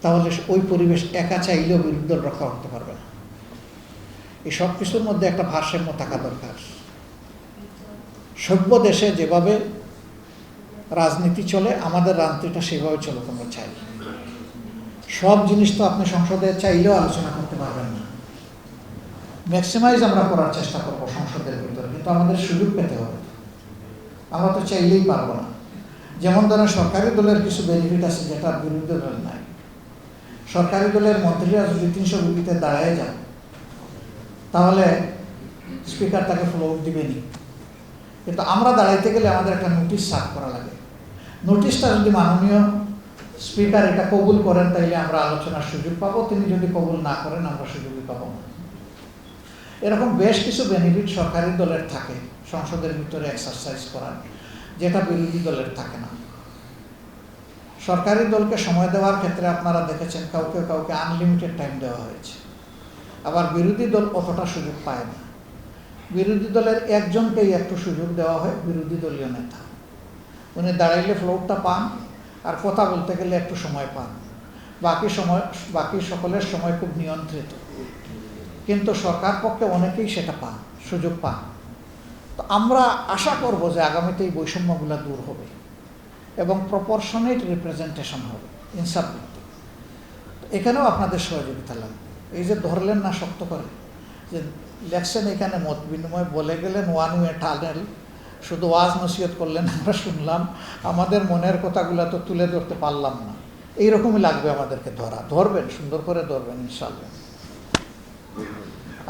তাহলে ওই পরিবেশ একা চাইলেও বিরোধী দল রক্ষা করতে পারবে না। এই সব কিছুর মধ্যে একটা ভারসাম্য থাকা দরকার। সভ্য দেশে যেভাবে রাজনীতি চলে, আমাদের রাজনীতিটা সেভাবে চলে আমরা চাই। সব জিনিস তো আপনি সংসদে চাইলেও আলোচনা করতে পারবেন না। ম্যাক্সিমাইজ আমরা করার চেষ্টা করব সংসদের ভিতরে, কিন্তু আমাদের সুযোগ পেতে হবে। আমরা তো চাইলেই পারবো না। যেমন ধরেন সরকারি দলের কিছু বেনিফিট আছে যেটা বিরোধী দলের নাই। সরকারি দলের মন্ত্রীরা যদি 300 বিপিতে দাঁড়ায় যান, তাহলে স্পিকার তাকে ফ্লোর দিবেনি। কিন্তু আমরা দাঁড়াইতে গেলে আমাদের একটা নোটিশ সার্ভ করা লাগে। নোটিশটা যদি মাননীয় স্পিকার এটা কবুল করেন, তাইলে আমরা আলোচনার সুযোগ পাবো। তিনি যদি কবুল না করেন, আমরা সুযোগই পাবো না। এরকম বেশ কিছু বেনিফিট সরকারি দলের থাকে সংসদের ভিতরে এক্সারসাইজ করার, যেটা বিরোধী দলের থাকে না। সরকারি দলকে সময় দেওয়ার ক্ষেত্রে আপনারা দেখেছেন কাউকে কাউকে আনলিমিটেড টাইম দেওয়া হয়েছে। আবার বিরোধী দল অতটা সুযোগ পায় না। বিরোধী দলের একজনকেই একটু সুযোগ দেওয়া হয়, বিরোধী দলীয় নেতা। উনি দাঁড়াইলে ফ্লোরটা পান, আর কথা বলতে গেলে একটু সময় পান। বাকি সকলের সময় খুব নিয়ন্ত্রিত। কিন্তু সরকার পক্ষে অনেকেই সেটা পান, সুযোগ পান। তো আমরা আশা করব যে আগামীতে এই বৈষম্যগুলো দূর হবে এবং প্রপোর্শনেট রিপ্রেজেন্টেশন হবে, ইনসাফ ভিত্তিক। এখানেও আপনাদের সহযোগিতা লাগবে। এই যে ধরলেন না শক্ত করে যে ইলেকশন, এখানে মত বিনিময় বলে গেলেন ওয়ান ওয়ে টানেল, শুধু ওয়াজ নসিহত করলেন, আমরা শুনলাম, আমাদের মনের কথাগুলো তো তুলে ধরতে পারলাম না। এইরকমই লাগবে আমাদেরকে ধরবেন, সুন্দর করে ধরবেন ইনশাআল্লাহ।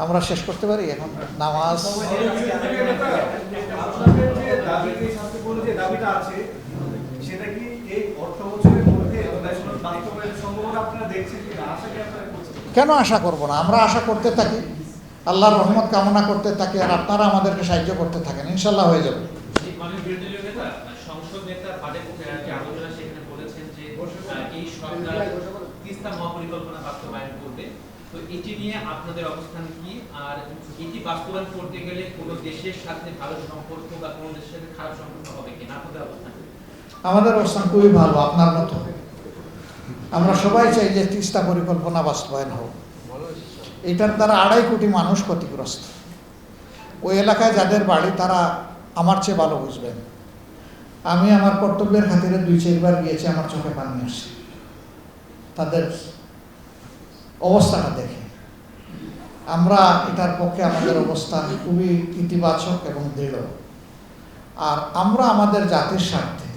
আমরা শেষ করতে পারি এখন নামাজ। কেন আশা করব না? আমরা আশা করতে থাকি, আল্লাহর রহমত কামনা করতে থাকি, আর আপনারা আমাদেরকে সাহায্য করতে থাকেন, ইনশাল্লাহ হয়ে যাবে। সংসদ নেতা আলোচনা সেখানে বলেছেন যে এই সরকার তিস্তা মহাপরিকল্পনা বাস্তবায়ন করবে, তো এটি নিয়ে আপনাদের অবস্থান কি? আর এটি বাস্তবায়ন করতে গেলে কোন দেশের সাথে ভালো সম্পর্ক বা কোন দেশের সাথে খারাপ সম্পর্ক হবে কিনা, আপনাদের অবস্থান? আমাদের অবস্থান খুবই ভালো, আপনার মতো। আমরা সবাই চাই যে তিস্তা পরিকল্পনা বাস্তবায়ন হোক। এটার দ্বারা 2.5 কোটি মানুষ ক্ষতিগ্রস্ত। ওই এলাকায় যাদের বাড়ি তারা আমার চেয়ে ভালো বুঝবেন। আমি আমার কর্তব্যের খাতিরে 2-4 বার গিয়েছি, আমার চোখে পানি আসছে তাদের অবস্থাটা দেখে। আমরা এটার পক্ষে, আমাদের অবস্থান খুবই ইতিবাচক এবং দৃঢ়। আর আমরা আমাদের জাতির স্বার্থে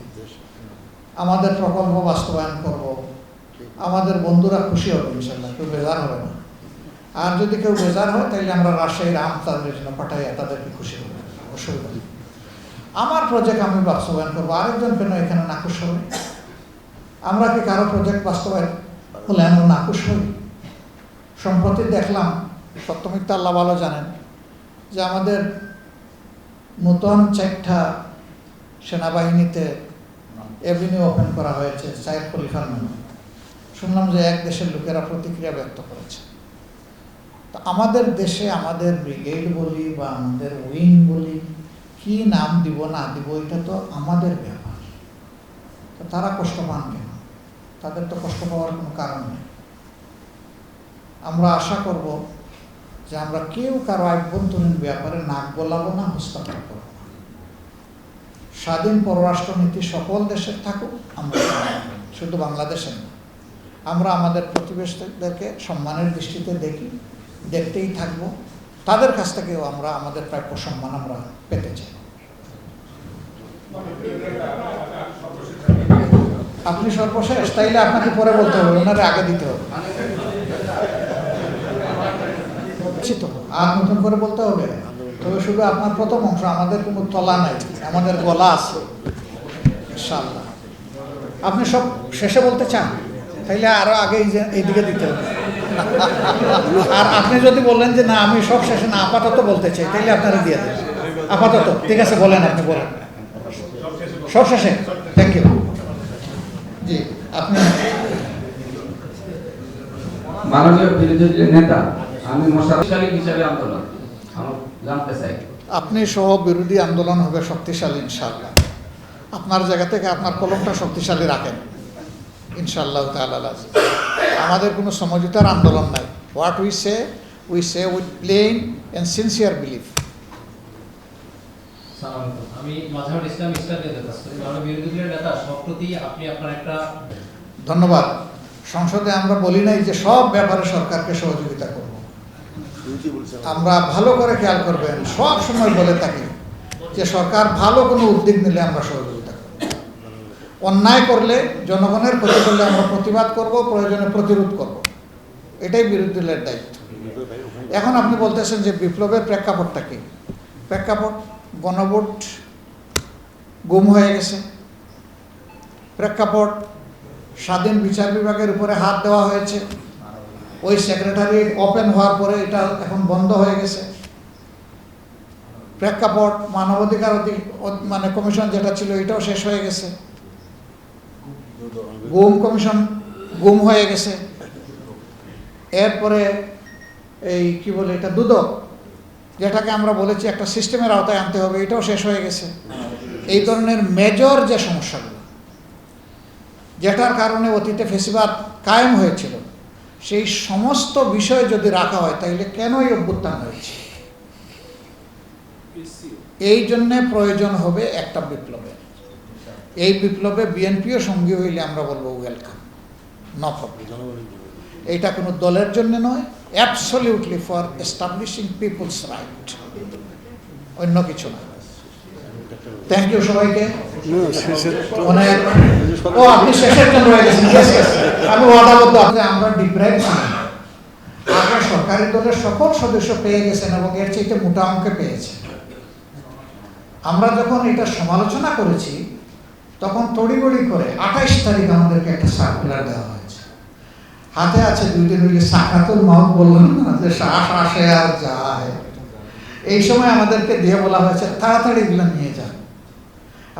আমাদের প্রকল্প বাস্তবায়ন করব। আমাদের বন্ধুরা খুশি হবে ইনশাল্লাহ, কেউ বেজার হবে না। আর যদি কেউ বেজার হয় তাহলে আমরা রাজশাহীর আম তাদের জন্য পাঠাইয়া তাদেরকে খুশি হবে, অসুবিধা নেই। আমার প্রজেক্ট আমি বাস্তবায়ন করবো, আরেকজন কেন এখানে নাখুশ হবে? আমরা কি কারো প্রজেক্ট বাস্তবায়ন হলে আমরা নাখুশ হই? সম্প্রতি দেখলাম, সত্যমিথ্যা আল্লাহ ভালো জানেন, যে আমাদের নতুন 4টা সেনাবাহিনীতে এভিনিউ ওপেন করা হয়েছে সাইদ খলিফার নামে। শুনলাম যে এক দেশের লোকেরা প্রতিক্রিয়া ব্যক্ত করেছে। তো আমাদের দেশে আমাদের ব্রিগেড বলি বা আমাদের উইং বলি, কি নাম দিব না দিব এটা তো আমাদের ব্যাপার। তো তারা কষ্ট পান কেন? তাদের তো কষ্ট পাওয়ার কোনো কারণ নেই। আমরা আশা করব যে আমরা কেউ কারো আভ্যন্তরীণ ব্যাপারে নাক গলাবো না, হস্তক্ষেপ করব না। স্বাধীন পররাষ্ট্রনীতি সকল দেশের থাকুক, আমরা শুধু বাংলাদেশের না। আমরা আমাদের প্রতিবেশীদেরকে সম্মানের দৃষ্টিতে দেখি, দেখতেই থাকবো। তাদের কাছ থেকেও আমরা আমাদের প্রাপ্য সম্মান আমরা পেতে চাই। আপনি সর্বশেষ, তাইলে আপনাকে পরে বলতে হবে, ওনারে আগে দিতে হবে। আর নতুন করে বলতে হবে। তবে শুধু আপনার প্রথম অংশ, আমাদের কোনো তলা নাই, আমাদের গলা আছে ইনশাআল্লাহ। আপনি সব শেষে বলতে চান তাইলে আরো আগে এইদিকে দিতে হবে। আর আপনি যদি বললেন যে না আমি সব শেষে না, আপাতত বলতে চাই, তাইলে আপনারা দিয়ে দেন আপাতত। ঠিক আছে, বলেন, আপনি বলেন সব শেষে। Thank you. জি, আপনি মাননীয় বিরোধী নেতা, আমি মশালী হিসাবে আন্দোলন জানতে চাই। আপনি সহ বিরোধী আন্দোলন হবে শক্তিশালী ইনশাআল্লাহ। আপনার জায়গা থেকে আপনার কলমটা শক্তিশালী রাখেন ইনশাআল্লাহ তাআলা। আমাদের কোনো সমঝোতার আন্দোলন নাই। What we say with plain and sincere belief. আমি মাজহারুল ইসলাম ইসলামের বিরোধী দলের নেতা, সম্প্রতি আপনি আপনার একটা ধন্যবাদ। সংসদে আমরা বলি নাই যে সব ব্যাপারে সরকারকে সহযোগিতা করব। আমরা ভালো করে খেয়াল করবেন, সব সময় বলে থাকি যে সরকার ভালো কোনো উদ্যোগ নিলে আমরা সহযোগিতা করব। অন্যায় করলে, জনগণের ক্ষতি করলে আমরা প্রতিবাদ করব, প্রয়োজনে প্রতিরোধ করব। এটাই বিরোধী দলের দায়িত্ব। এখন আপনি বলতেছেন যে বিপ্লবের প্রেক্ষাপটটা কি? প্রেক্ষাপট, গণভোট গুম হয়ে গেছে। প্রেক্ষাপট, স্বাধীন বিচার বিভাগের উপরে হাত দেওয়া হয়েছে। ওই সেক্রেটারিয়েট ওপেন হওয়ার পরে এটা এখন বন্ধ হয়ে গেছে। প্রেক্ষাপট, মানবাধিকার কমিশন যেটা ছিল এটাও শেষ হয়ে গেছে। গুম কমিশন গুম হয়ে গেছে। এরপরে এই কি বলে এটা, দুদক, যেটাকে আমরা বলেছি একটা সিস্টেমের আওতায় আনতে হবে, এটাও শেষ হয়ে গেছে। এই ধরনের মেজর যে সমস্যাগুলো, যেটার কারণে অতীতে ফেসিবাদ কায়েম হয়েছিল, সেই সমস্ত বিষয় যদি রাখা হয় তাহলে কেনই অভ্যুত্থান হয়েছে? এই জন্যে প্রয়োজন হবে একটা বিপ্লবের। এই বিপ্লবে বিএনপিও সঙ্গী হইলে আমরা বলবো ওয়েলকাম, নো প্রবলেম। এইটা কোনো দলের জন্য নয়, absolutely for establishing people's right, অন্য কিছু না। থ্যাংক ইউ সবাইকে। অনেক ও আপনি শেষের জন্য রয়ে গেছেন। Yes, yes. আমি ওয়াদাবদ্ধ আপনি আমরা ডিপ্রাইভ ছিলাম। আপনার সরকারি দলের সকল সদস্য পেয়ে গেছেন এবং এর চাইতে মোটা অঙ্কে পেয়েছে। আমরা যখন এটা সমালোচনা করেছি তখন তড়িগড়ি করে 28 তারিখ আমাদেরকে একটা সার্কুলার দেওয়া হয়েছে। হাতে আছে 2 দিন ওই যে সাকাতুল মাউত বললেন না যে শ্বাস আসে আর যায়, এই সময় আমাদেরকে দিয়ে বলা হয়েছে তাড়াতাড়ি এগুলো নিয়ে যান।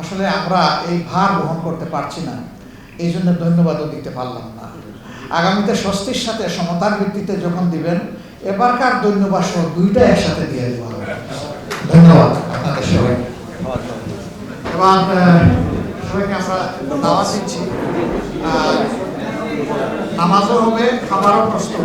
আসলে আমরা এই ভার বহন করতে পারছি না, এই জন্য ধন্যবাদও দিতে পারলাম না। আগামীতে স্বস্তির সাথে সমতার ভিত্তিতে যখন দিবেন, এবারকার ধন্যবাদ সহ দুইটা একসাথে দিয়ে দেওয়া হবে। ধন্যবাদ আপনাদের সবাইকে। এবং সবাইকে আমরা দাওয়াত দিচ্ছি, নামাজও হবে, খাবারও প্রস্তুত।